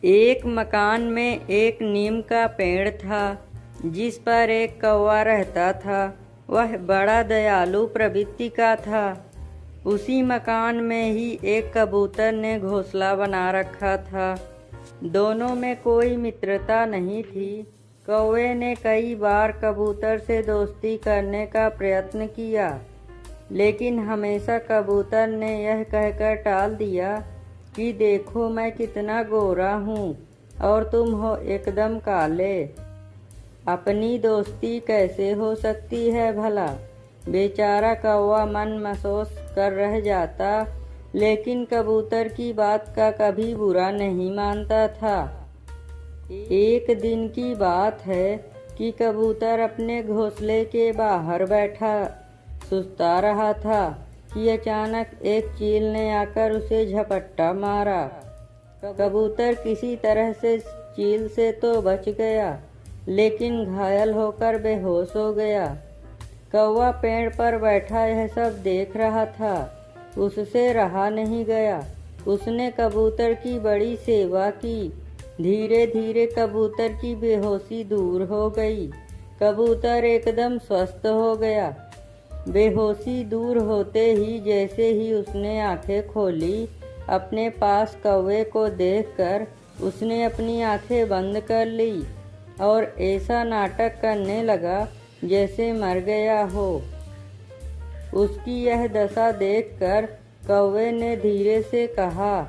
एक मकान में एक नीम का पेड़ था, जिस पर एक कौवा रहता था। वह बड़ा दयालु प्रवृत्ति का था। उसी मकान में ही एक कबूतर ने घोंसला बना रखा था। दोनों में कोई मित्रता नहीं थी। कौवे ने कई बार कबूतर से दोस्ती करने का प्रयत्न किया, लेकिन हमेशा कबूतर ने यह कहकर टाल दिया कि देखो मैं कितना गोरा हूँ और तुम हो एकदम काले। अपनी दोस्ती कैसे हो सकती है भला। बेचारा कौवा मन महसूस कर रह जाता, लेकिन कबूतर की बात का कभी बुरा नहीं मानता था। एक दिन की बात है कि कबूतर अपने घोंसले के बाहर बैठा सुस्ता रहा था कि अचानक एक चील ने आकर उसे झपट्टा मारा। कबूतर किसी तरह से चील से तो बच गया, लेकिन घायल होकर बेहोश हो गया। कौवा पेड़ पर बैठा यह सब देख रहा था। उससे रहा नहीं गया। उसने कबूतर की बड़ी सेवा की। धीरे धीरे कबूतर की बेहोशी दूर हो गई। कबूतर एकदम स्वस्थ हो गया। बेहोशी दूर होते ही जैसे ही उसने आंखें खोली, अपने पास कौवे को देखकर उसने अपनी आंखें बंद कर ली और ऐसा नाटक करने लगा जैसे मर गया हो। उसकी यह दशा देखकर कौवे ने धीरे से कहा,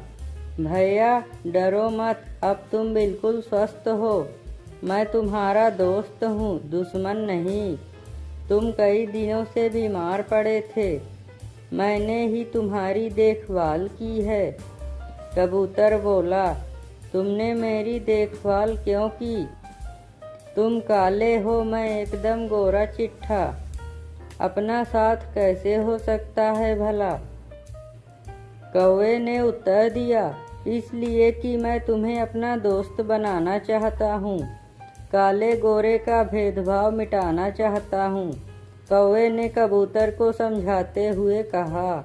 भैया डरो मत, अब तुम बिल्कुल स्वस्थ हो। मैं तुम्हारा दोस्त हूँ, दुश्मन नहीं। तुम कई दिनों से बीमार पड़े थे, मैंने ही तुम्हारी देखभाल की है। कबूतर बोला, तुमने मेरी देखभाल क्यों की? तुम काले हो, मैं एकदम गोरा चिट्ठा। अपना साथ कैसे हो सकता है भला? कौवे ने उत्तर दिया, इसलिए कि मैं तुम्हें अपना दोस्त बनाना चाहता हूँ। काले गोरे का भेदभाव मिटाना चाहता हूँ। कौवे ने कबूतर को समझाते हुए कहा,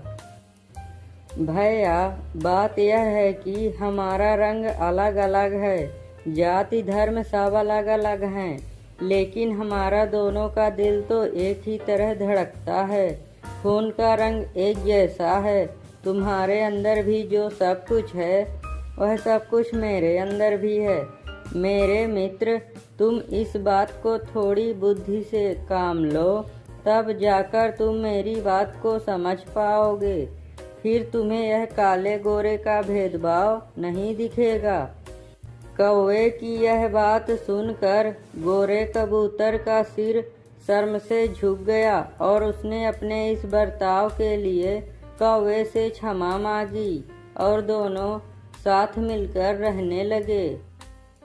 भैया बात यह है कि हमारा रंग अलग अलग है, जाति धर्म सब अलग अलग हैं, लेकिन हमारा दोनों का दिल तो एक ही तरह धड़कता है। खून का रंग एक जैसा है। तुम्हारे अंदर भी जो सब कुछ है, वह सब कुछ मेरे अंदर भी है। मेरे मित्र, तुम इस बात को थोड़ी बुद्धि से काम लो, तब जाकर तुम मेरी बात को समझ पाओगे। फिर तुम्हें यह काले गोरे का भेदभाव नहीं दिखेगा। कौवे की यह बात सुनकर गोरे कबूतर का सिर शर्म से झुक गया और उसने अपने इस बर्ताव के लिए कौवे से क्षमा मांगी और दोनों साथ मिलकर रहने लगे।